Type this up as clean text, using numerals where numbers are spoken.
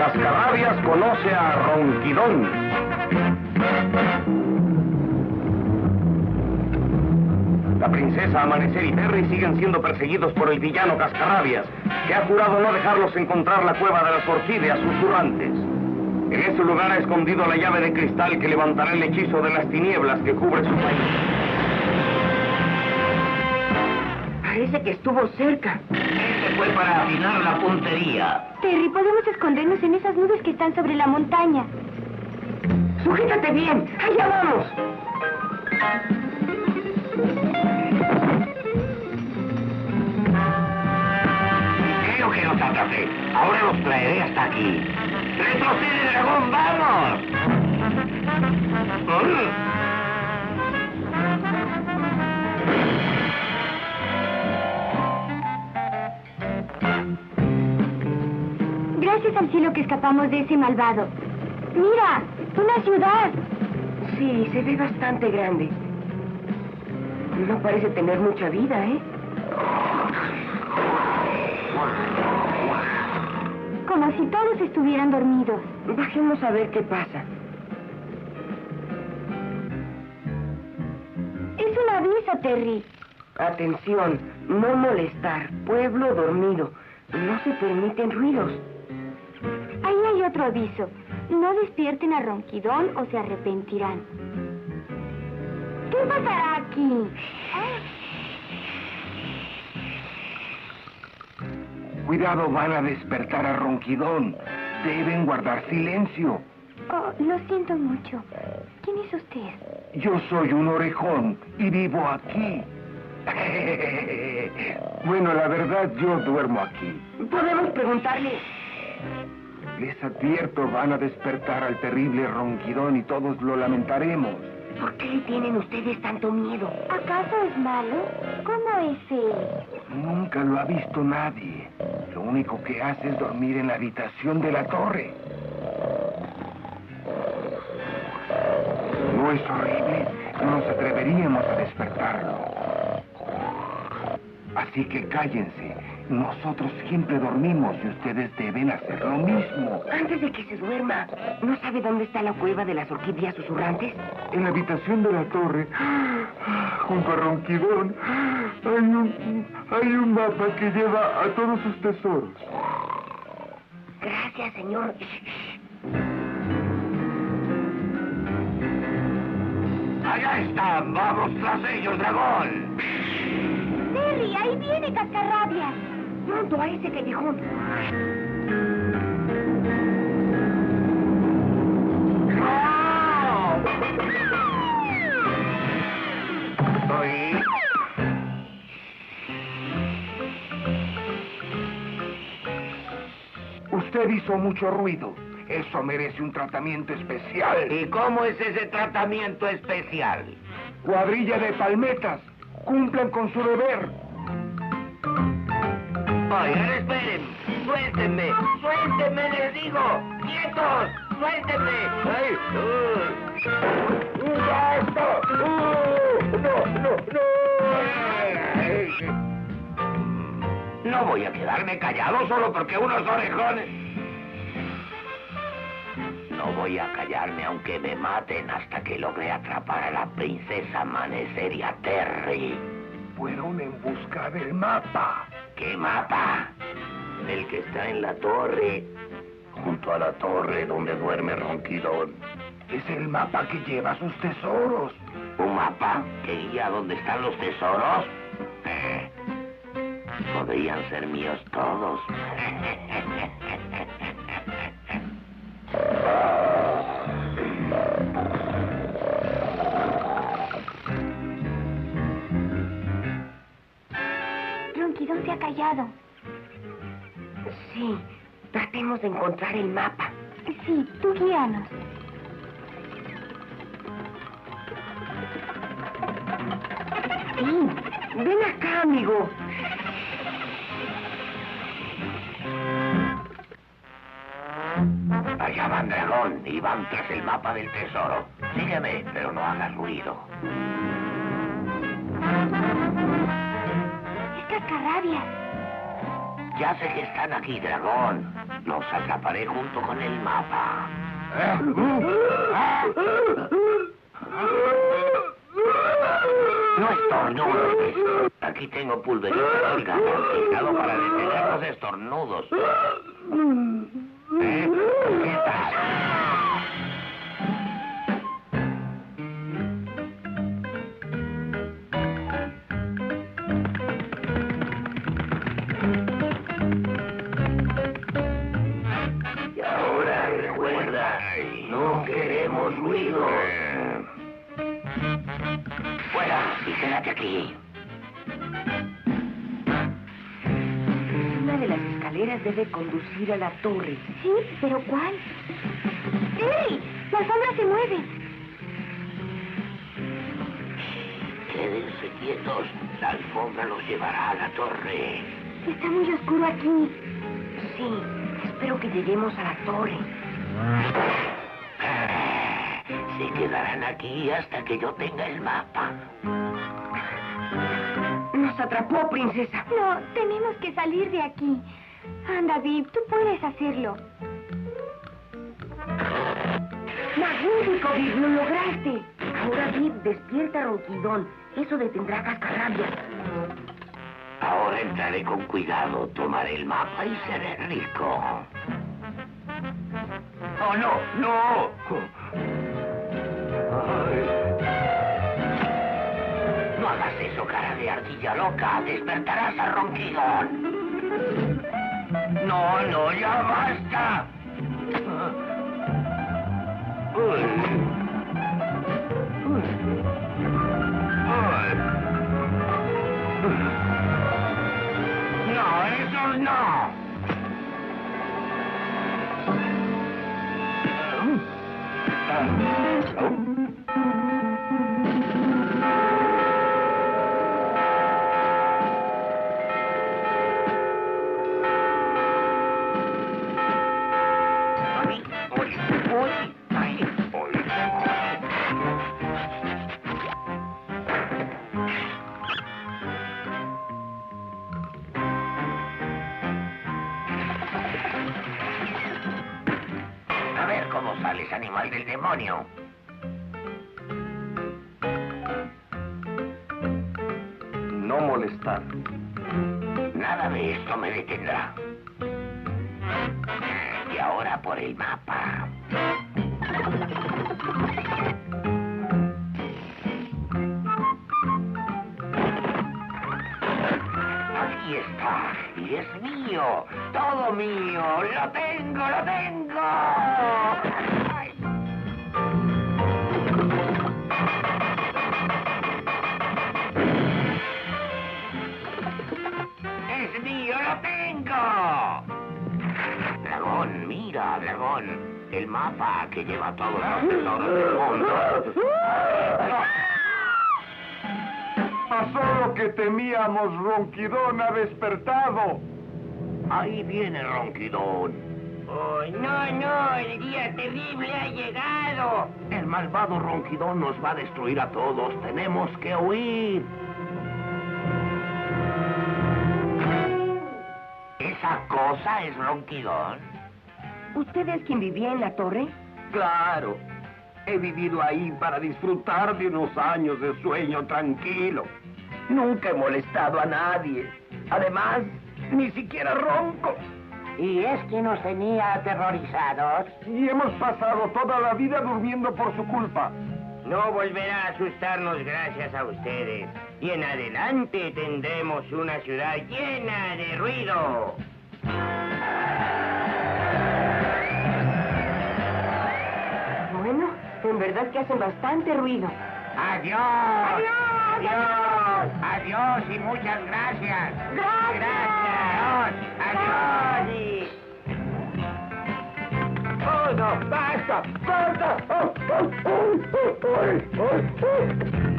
Cascarrabias conoce a Ronquidón. La princesa Amanecer y Terry siguen siendo perseguidos por el villano Cascarrabias, que ha jurado no dejarlos encontrar la cueva de las orquídeas susurrantes. En ese lugar ha escondido la llave de cristal que levantará el hechizo de las tinieblas que cubre su país. Parece que estuvo cerca. Ese fue para afinar la puntería. Terry, podemos escondernos en esas nubes que están sobre la montaña. ¡Sujétate bien! ¡Allá vamos! Creo que los atrapé. Ahora los traeré hasta aquí. ¡Retrocede, dragón! ¡Vamos! Gracias al cielo que escapamos de ese malvado. ¡Mira! ¡Una ciudad! Sí, se ve bastante grande. No parece tener mucha vida, ¿eh? Como si todos estuvieran dormidos. Bajemos a ver qué pasa. Es un aviso, Terry. Atención, no molestar. Pueblo dormido. No se permiten ruidos. Ahí hay otro aviso. No despierten a Ronquidón o se arrepentirán. ¿Qué pasará aquí? Cuidado, van a despertar a Ronquidón. Deben guardar silencio. Oh, lo siento mucho. ¿Quién es usted? Yo soy un orejón y vivo aquí. Bueno, la verdad, yo duermo aquí. Podemos preguntarle... Les advierto, van a despertar al terrible Ronquidón y todos lo lamentaremos. ¿Por qué le tienen ustedes tanto miedo? ¿Acaso es malo? ¿Cómo es él? Nunca lo ha visto nadie. Lo único que hace es dormir en la habitación de la torre. ¿No es horrible? No nos atreveríamos a despertarlo. Así que cállense. Nosotros siempre dormimos y ustedes deben hacer lo mismo. Antes de que se duerma, ¿no sabe dónde está la cueva de las orquídeas susurrantes? En la habitación de la torre, junto a Ronquidón, hay un mapa que lleva a todos sus tesoros. Gracias, señor. ¡Allá están! ¡Vamos tras ellos, dragón! Terry, ahí viene Cascarrabias. Pronto a ese callejón. ¡No! ¿Oí? Usted hizo mucho ruido. Eso merece un tratamiento especial. ¿Y cómo es ese tratamiento especial? Cuadrilla de palmetas. Cumplan con su deber. Oigan, esperen. ¡Suéltenme! ¡Suéltenme, les digo! ¡Quietos! ¡Suéltenme! ¡Ay! ¡Basta! ¡No! No voy a quedarme callado solo porque unos orejones... No voy a callarme aunque me maten hasta que logre atrapar a la princesa Amanecer y a Terry. Fueron en busca del mapa. ¿Qué mapa? El que está en la torre. Junto a la torre donde duerme Ronquidón. Es el mapa que lleva sus tesoros. ¿Un mapa que guía dónde están los tesoros? Podrían ser míos todos. Ronquidón se ha callado. Sí, tratemos de encontrar el mapa. Sí, tú guíanos. Sí, ven acá, amigo. Allá van, dragón, y van tras el mapa del tesoro. Sígueme, pero no hagas ruido. Es Cascarrabias. Ya sé que están aquí, dragón. Los atraparé junto con el mapa. No estornudes. Aquí tengo pulverizador garantizado para detener los estornudos. ¿Qué tal? Y ahora recuerda, no queremos ruido. Fuera y quédate aquí. Una de las escaleras debe conducir a la torre. Sí, pero ¿cuál? ¡Ey! ¡La alfombra se mueve! Quédense quietos. La alfombra los llevará a la torre. Está muy oscuro aquí. Sí, espero que lleguemos a la torre. Se quedarán aquí hasta que yo tenga el mapa. Nos atrapó, princesa. No, tenemos que salir de aquí. Anda, Vip, tú puedes hacerlo. ¡Magnífico, Vip! ¡Lo lograste! Ahora, Vip, despierta a Ronquidón. Eso detendrá a Cascarrabias. Ahora entraré con cuidado, tomaré el mapa y seré rico. ¡Oh, no! ¡No! No hagas eso, cara de ardilla loca. Despertarás a Ronquidón. No, no, ya basta. No, esos no. A ver cómo sales, animal del demonio. No molestar. Nada de esto me detendrá. Y ahora por el mapa. Aquí está. Y es mío. Todo mío. Lo tengo, lo tengo. Ay. ¡Es mío, lo tengo! Dragón, mira, dragón. El mapa que lleva todos los tesoros del mundo. Pasó lo que temíamos, Ronquidón ha despertado. Ahí viene Ronquidón. ¡Oh, no, no! ¡El día terrible ha llegado! El malvado Ronquidón nos va a destruir a todos. Tenemos que huir. ¿Esa cosa es Ronquidón? ¿Usted es quien vivía en la torre? Claro. He vivido ahí para disfrutar de unos años de sueño tranquilo. Nunca he molestado a nadie. Además, ni siquiera ronco. ¿Y es que nos tenía aterrorizados? Y hemos pasado toda la vida durmiendo por su culpa. No volverá a asustarnos gracias a ustedes. Y en adelante tendremos una ciudad llena de ruido. Bueno, en verdad que hacen bastante ruido. ¡Adiós! ¡Adiós! ¡Adiós y muchas gracias! ¡Gracias! ¡Adiós! Y... ¡Oh, no! ¡Basta! ¡Basta! ¡Oh, oh, oh, oh, oh, oh!